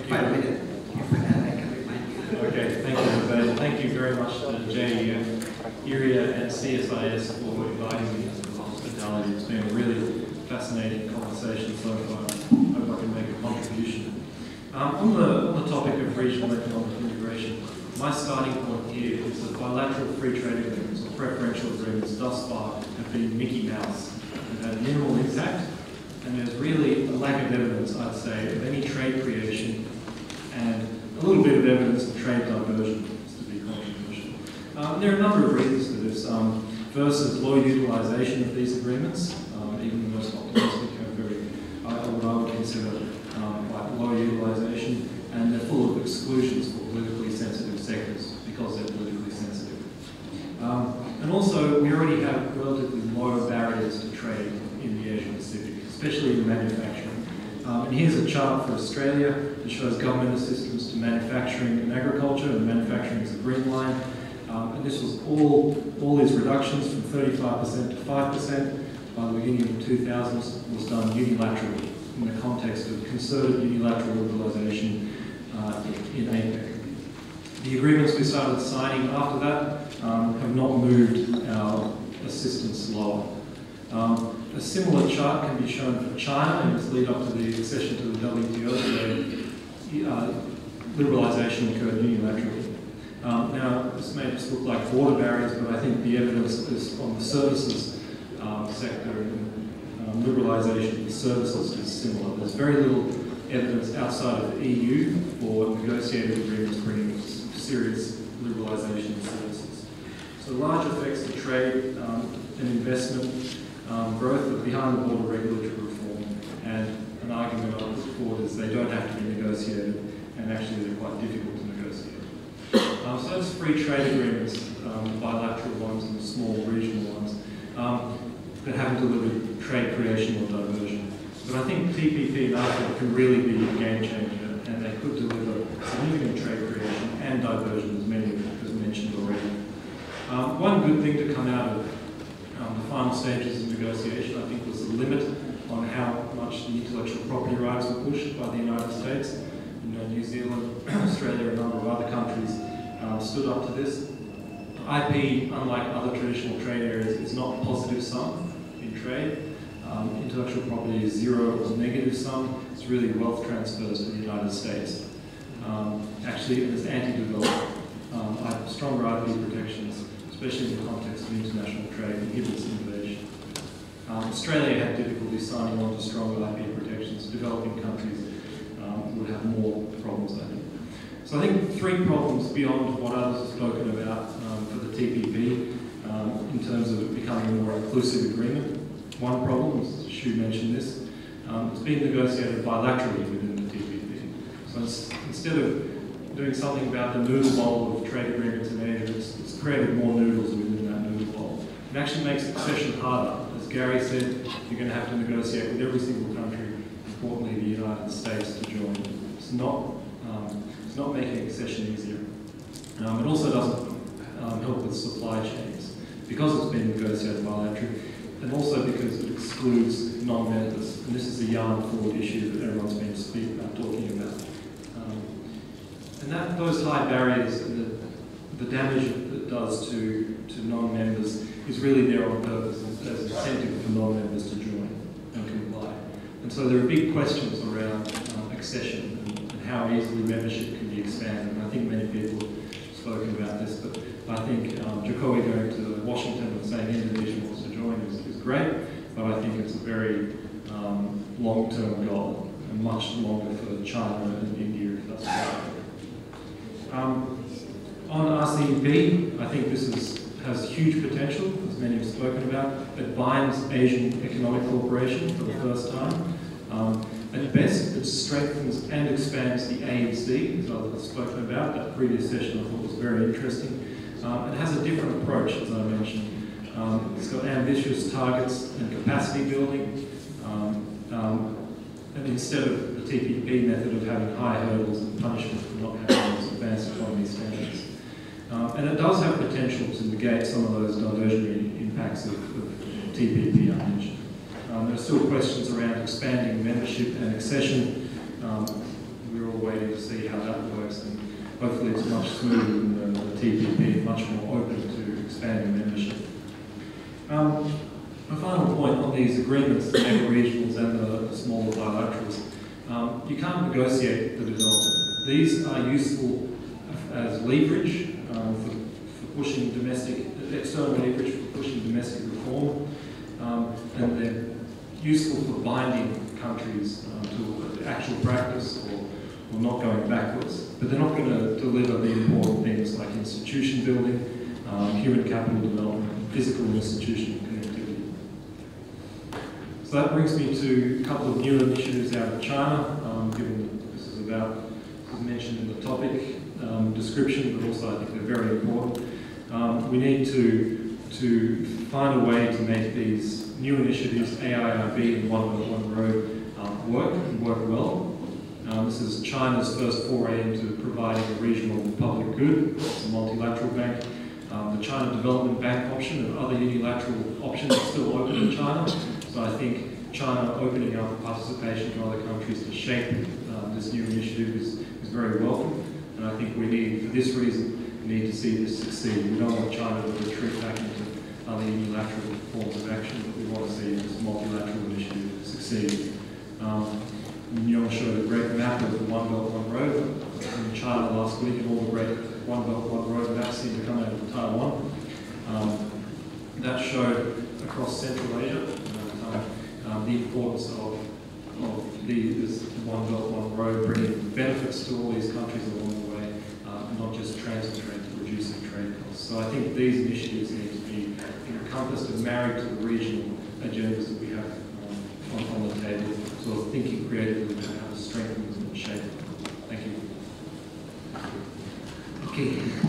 Okay, thank you, Jose. Thank you very much to JEF, ERIA and CSIS for inviting me to the hospitality. It's been a really fascinating conversation so far. I hope I can make a contribution. On the topic of regional economic integration, my starting point here is that bilateral free trade agreements or preferential agreements thus far have been Mickey Mouse. They've had minimal impact, and there's really a lack of evidence, I'd say, of any trade creation and a little bit of evidence of trade diversion, just to be controversial. There are a number of reasons for this. First is low utilisation of these agreements. Even the most optimistic have what I would consider quite low utilisation, and they're full of exclusions for politically sensitive sectors because they're politically sensitive. And also, we already have relatively low barriers to trade in the Asia Pacific, especially in manufacturing. And here's a chart for Australia that shows government assistance to manufacturing and agriculture, and manufacturing is a green line. And this was all these reductions from 35% to 5% by the beginning of the 2000s was done unilaterally in the context of concerted unilateral liberalisation in APEC. The agreements we started signing after that have not moved our assistance lower. A similar chart can be shown for China in its lead up to the accession to the WTO, where liberalisation occurred unilaterally. Now, this may just look like border barriers, but I think the evidence is on the services sector, and liberalisation of the services is similar. There's very little evidence outside of the EU for negotiated agreements bringing serious liberalisation of services. So large effects of trade and investment growth of behind-the-border regulatory reform, and an argument I put forward is they don't have to be negotiated, and actually they're quite difficult to negotiate. So that's free trade agreements, bilateral ones and the small regional ones, that haven't delivered trade creation or diversion. But I think TPP and RCEP can really be a game changer, and they could deliver significant trade creation and diversion, as many as mentioned already. One good thing to come out of the final stages of negotiation, I think, was the limit on how much the intellectual property rights were pushed by the United States. You know, New Zealand, Australia, and a number of other countries stood up to this. IP, unlike other traditional trade areas, is not a positive sum in trade. Intellectual property is zero or negative sum. It's really wealth transfers to the United States. Actually, it is anti-development. Stronger IP protections, especially in the context of international trade, inhibits innovation. Australia had difficulty signing on to stronger IP protections. Developing countries would have more problems, I think. So I think three problems beyond what others have spoken about for the TPP in terms of it becoming a more inclusive agreement. One problem, as Shiro mentioned this, it's been negotiated bilaterally within the TPP. So instead of doing something about the noodle bowl of trade agreements in Asia, it's created more noodles within that noodle bowl. It actually makes accession harder. As Gary said, you're going to have to negotiate with every single country, importantly the United States, to join. It's not making accession easier. It also doesn't help with supply chains because it's been negotiated bilaterally, and also because it excludes non-members. And this is a yarn-forward issue that everyone's been talking about. And those high barriers and the damage it does to non-members is really there on purpose as an incentive for non-members to join and comply. And so there are big questions around accession and how easily membership can be expanded. And I think many people have spoken about this, but I think Jokowi going to Washington and saying Indonesia wants to join is great, but I think it's a very long-term goal, and much longer for China and India if that's right. On RCEP, I think this has huge potential, as many have spoken about. It binds Asian Economic Cooperation for the first time. At best, it strengthens and expands the AIIB, as I've spoken about. That previous session I thought was very interesting. It has a different approach, as I mentioned. It's got ambitious targets and capacity building. And instead of the TPP method of having high hurdles and punishment for not having those advanced economy standards. And it does have potential to negate some of those diversionary impacts of TPP I mentioned. There are still questions around expanding membership and accession. We're all waiting to see how that works, and hopefully it's much smoother than the TPP, much more open to expanding membership. My final point on these agreements, the mega regionals and the smaller bilaterals, you can't negotiate the development. These are useful as leverage for pushing external leverage for pushing domestic reform, and they're useful for binding countries to actual practice or not going backwards. But they're not going to deliver the important things like institution building, human capital development, physical institutional connectivity. So that brings me to a couple of new initiatives out of China, given that this is mentioned in the topic description, but also I think they're very important. We need to find a way to make these new initiatives, AIIB and One Belt One Road, work well. This is China's first foray into providing a regional public good. It's a multilateral bank. The China Development Bank option and other unilateral options are still open in China. So I think China opening up participation to other countries to shape this new initiative is very welcome. And I think we need, for this reason, we need to see this succeed. We don't want China to retreat back into other unilateral forms of action, but we want to see this multilateral initiative succeed. Nyong showed a great map of the One Belt One Road in China last week, and all the great One Belt One Road maps seem to come out of Taiwan. That showed across Central Asia the importance of this One Belt One Road bringing benefits to all these countries along the way, not just transit trade, but reducing trade costs. So I think these initiatives need to be encompassed and married to the regional agendas that we have on the table, sort of thinking creatively about how to strengthen them and shape them. Thank you. Okay.